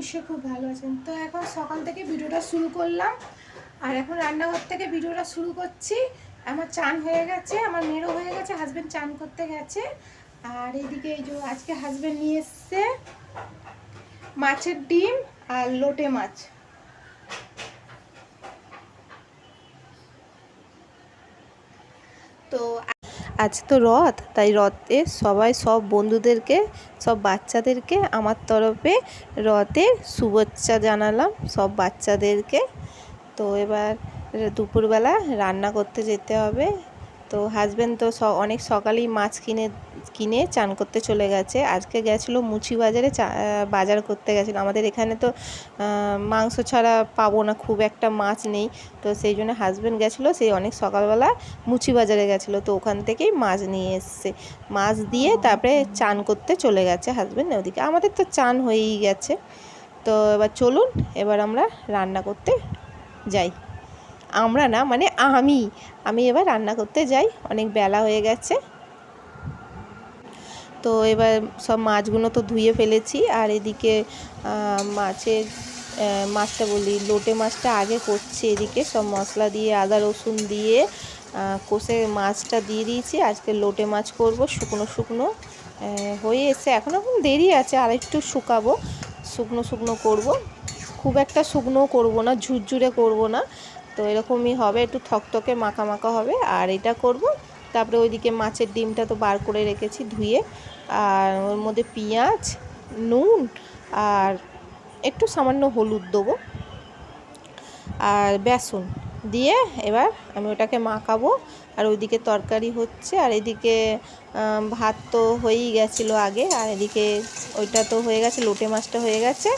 নিশ্চয়ই খুব ভালো আছেন। তো এখন সকাল থেকে ভিডিওটা শুরু করলাম, আর এখন রান্নাঘর থেকে ভিডিওটা শুরু করছি। আমার চান হয়ে গেছে, আমার মেয়েরও হয়ে গেছে, হাজব্যান্ড চান করতে গেছে। আর এদিকে এই যে আজকে হাজব্যান্ড নিয়ে এসছে মাছের ডিম আর লোটে মাছ। তো আজ তো রথ, তাই রথে সবাই সব বন্ধুদেরকে, সব বাচ্চাদেরকে আমার তরফে রথের শুভেচ্ছা জানালাম সব বাচ্চাদেরকে। তো এবার দুপুরবেলা রান্না করতে যেতে হবে। তো হাজব্যান্ড তো অনেক সকালেই মাছ কিনে চান করতে চলে গেছে। আজকে গেছিলো মুচি বাজারে, বাজার করতে গেছিলো। আমাদের এখানে তো মাংস ছাড়া পাবো না, খুব একটা মাছ নেই। তো সেই জন্য হাজব্যান্ড গেছিলো, সেই অনেক সকালবেলা মুচি বাজারে গেছিলো। তো ওখান থেকেই মাছ নিয়ে এসছে, মাছ দিয়ে তারপরে চান করতে চলে গেছে হাজব্যান্ড ওদিকে। আমাদের তো চান হয়েই গেছে। তো এবার চলুন, এবার আমরা রান্না করতে যাই। আমরা না, মানে আমি এবার রান্না করতে যাই, অনেক বেলা হয়ে গেছে। তো এবার সব মাছগুলো তো ধুয়ে ফেলেছি, আর এদিকে মাছটা লোটে মাছটা আগে করছি। এদিকে সব মশলা দিয়ে আদা রসুন দিয়ে কষে মাছটা দিয়ে দিয়েছি। আজকে লোটে মাছ করব, শুকনো শুকনো হয়ে এসে এখন দেরি আছে, আর একটু শুকাবো, শুকনো করব। খুব একটা শুকনো করব না, ঝুরঝুরে করব না। তো এরকমই হবে, একটু থকথকে মাখা মাখা হবে। আর এটা করব। তারপরে ওইদিকে মাছের ডিমটা তো বার করে রেখেছি ধুয়ে, আর ওর মধ্যে পেঁয়াজ, নুন আর একটু সামান্য হলুদ দেবো আর বেসন দিয়ে এবার আমি ওটাকে মাখাবো। আর ওইদিকে তরকারি হচ্ছে, আর এদিকে ভাত তো হয়েই গেছিলো আগে, আর এদিকে ওইটা তো হয়ে গেছে, লোটে মাছটা হয়ে গেছে।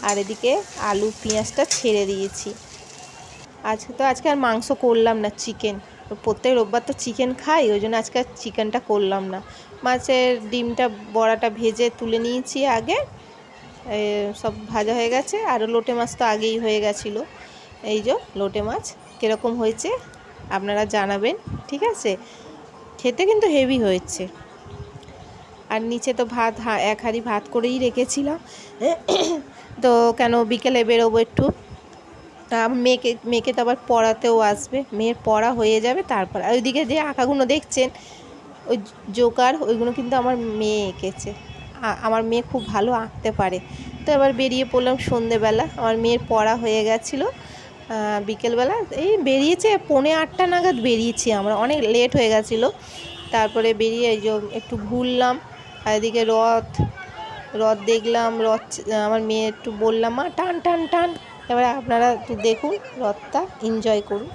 আর এদিকে আলু পেঁয়াজটা ছেড়ে দিয়েছি। আজকে আর মাংস করলাম না, চিকেন। প্রত্যেক রোববার তো চিকেন খাই, ওই জন্য আজকে আর চিকেনটা করলাম না। মাছের ডিমটা বড়াটা ভেজে তুলে নিয়েছি আগে, সব ভাজা হয়ে গেছে। আর লোটে মাছ তো আগেই হয়ে গেছিলো। এই যে লোটে মাছ কীরকম হয়েছে আপনারা জানাবেন, ঠিক আছে? খেতে কিন্তু হেভি হয়েছে। আর নিচে তো ভাত, এক হাঁড়ি ভাত করেই রেখেছিলাম। তো কেন বিকেলে বেরোবো একটু, মেয়েকে তো আবার পড়াতেও আসবে, মেয়ের পড়া হয়ে যাবে তারপর। আর ওইদিকে যে আঁকাগুলো দেখছেন, ওই জোকার, ওইগুলো কিন্তু আমার মেয়ে এঁকেছে। আমার মেয়ে খুব ভালো আঁকতে পারে। তো এবার বেরিয়ে পড়লাম সন্ধেবেলা, আমার মেয়ের পড়া হয়ে গেছিলো। বিকেলবেলা এই বেরিয়েছে 7:45 নাগাদ বেরিয়েছি আমরা, অনেক লেট হয়ে গেছিলো। তারপরে বেরিয়ে এই যে একটু ঘুরলাম। আর এদিকে রথ দেখলাম, আমার মেয়ে একটু বললাম, মা টান টান টান। এবার আপনারা একটু দেখুন, রথটা এনজয় করুন।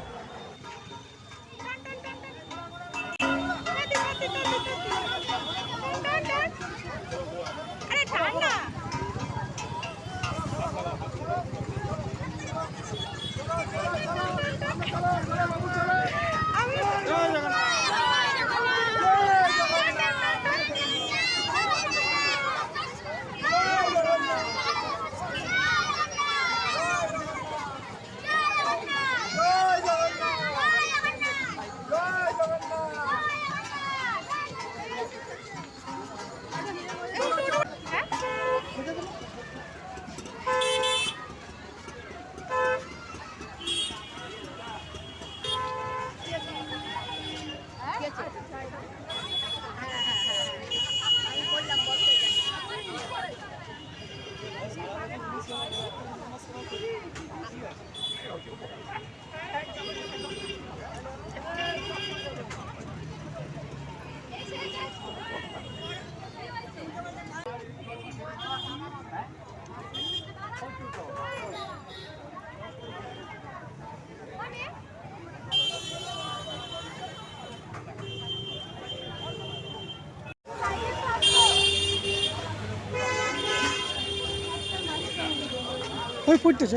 ওই পড়তেছে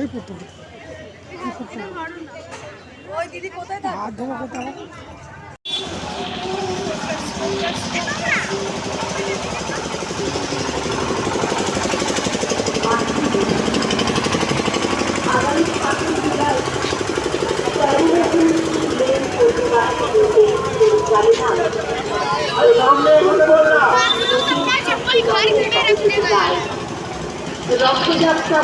ওই দিদি কোথায় থাকে? হাত ধোয়া কোথায়? রথযাত্রা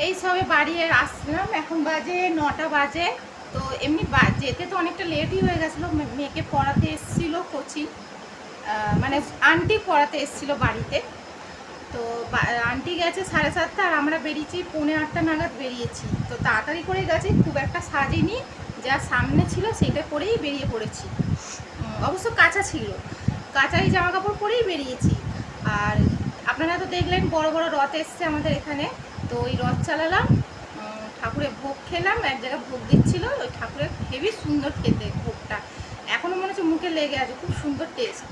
এই সবে বাড়ি আসলাম, এখন বাজে 9টা বাজে। তো এমনি যেতে তো অনেকটা লেটই হয়ে গেছিলো। মেয়েকে পড়াতে এসেছিলো কোচিং, মানে আন্টি পড়াতে এসেছিলো বাড়িতে। তো আন্টি গেছে 7:30 আর আমরা বেরিয়েছি 7:45 নাগাদ বেরিয়েছি। তো তাড়াতাড়ি করে গেছি, খুব একটা সাজিনি, যা সামনে ছিল সেইটা পরেই বেরিয়ে পড়েছি। অবশ্য কাঁচা ছিল, কাঁচাই জামা কাপড় পরেই বেরিয়েছি। আর আপনারা তো দেখলেন বড় বড় রথ এসছে আমাদের এখানে। তো ওই রথ চালালাম, ঠাকুরের ভোগ খেলাম। এক জায়গায় ভোগ দিচ্ছিলো, ওই ঠাকুরের হেবি সুন্দর খেতে ভোগটা, এখনও মনে হচ্ছে মুখে লেগে আছে, খুব সুন্দর টেস্ট।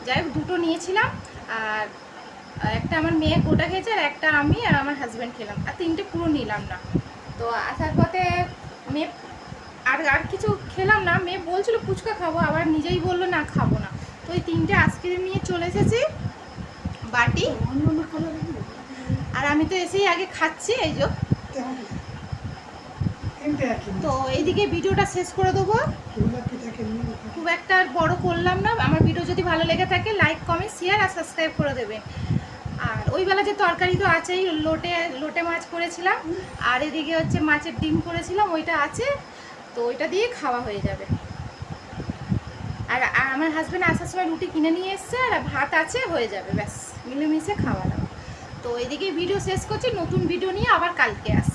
যাই হোক, দুটো নিয়েছিলাম। আর একটা আমার মেয়ে গোটা খেয়েছে, আর একটা আমি আর আমার হাজব্যান্ড খেলাম। আর 3টে পুরো নিলাম না। তো আসার পথে মেয়ে আর কিছু খেলাম না। মেয়ে বলছিল ফুচকা খাবো, আবার নিজেই বললো না খাবো না। তো ওই 3টে আইসক্রিম নিয়ে চলে এসেছি বাটি। আর আমি তো এসেই আগে খাচ্ছি, এই যে। তো এইদিকে ভিডিওটা শেষ করে দেবো, খুব একটা বড় করলাম না। আমার ভিডিও যদি ভালো লেগে থাকে লাইক, কমেন্ট, শেয়ার আর সাবস্ক্রাইব করে দেবেন। আর ওই বেলা যে তরকারি তো আছেই, লোটে মাছ করেছিলাম, আর এদিকে হচ্ছে মাছের ডিম করেছিলাম, ওইটা আছে। তো ওইটা দিয়ে খাওয়া হয়ে যাবে। আর আমার হাজব্যান্ড আসার সময় রুটি কিনে নিয়ে এসছে, আর ভাত আছে, হয়ে যাবে, ব্যাস মিলেমিশে খাওয়া দাওয়া। তো এদিকে ভিডিও শেষ করছি, নতুন ভিডিও নিয়ে আবার কালকে আসছি।